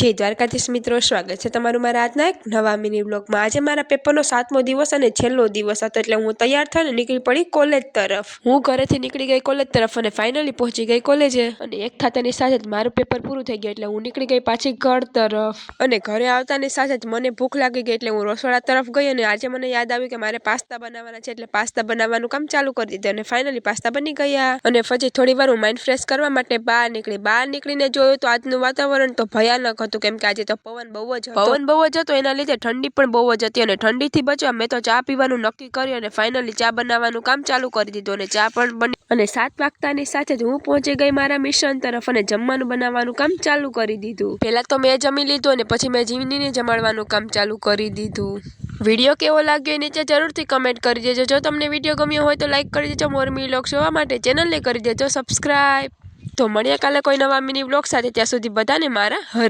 જય દ્વારકાધીશ મિત્રો, સ્વાગત છે તમારું મારા આજના એક નવા મિની બ્લોગમાં। આજે મારા પેપરનો 7મો દિવસ અને છેલ્લો દિવસ હતો, એટલે હું તૈયાર થઈને નીકળી પડી કોલેજ તરફ। હું ઘરેથી નીકળી ગઈ કોલેજ તરફ અને ફાઇનલી પહોંચી ગઈ કોલેજે। અને એક થાતાની સાથે જ મારું પેપર પૂરું થઈ ગયું, એટલે હું નીકળી ગઈ પાછી ઘર તરફ। અને ઘરે આવતાની સાથે જ મને ભૂખ લાગી ગઈ, એટલે હું રસોડા તરફ ગઈ અને આજે મને યાદ આવ્યું કે મારે પાસ્તા બનાવવાના છે, એટલે પાસ્તા બનાવવાનું કામ ચાલુ કરી દીધું અને ફાઇનલી પાસ્તા બની ગયા। અને પછી થોડી વાર હું માઇન્ડ ફ્રેશ કરવા માટે બહાર નીકળીને જોયું તો આજનું વાતાવરણ તો ભયાનક હતું, કેમ કે આજે તો પવન બહુ જ હતો। એના લીધે ઠંડી પણ બહુ જ હતી અને ઠંડીથી બચવા મેં તો ચા પીવાનું નક્કી કર્યું અને ફાઇનલી ચા બનાવવાનું કામ ચાલુ કરી દીધું અને ચા પણ બની। અને 7 વાગતાની સાથે જ હું પહોંચી ગઈ મારા મિશન તરફ અને જમવાનું બનાવવાનું કામ ચાલુ કરી દીધું। પહેલા તો મેં જમી લીધું અને પછી મેં જીવનીને જમાડવાનું કામ ચાલુ કરી દીધું। વિડીયો કેવો લાગ્યો એ નીચે જરૂરથી કમેન્ટ કરી દેજો। જો તમને વિડીયો ગમ્યો હોય તો લાઈક કરી દેજો। મોર મિની વ્લોગ જોવા માટે ચેનલને કરી દેજો સબસ્ક્રાઇબ। તો મળીએ કાલે કોઈ નવા મિની વ્લોગ સાથે, ત્યાં સુધી બધાને મારા હર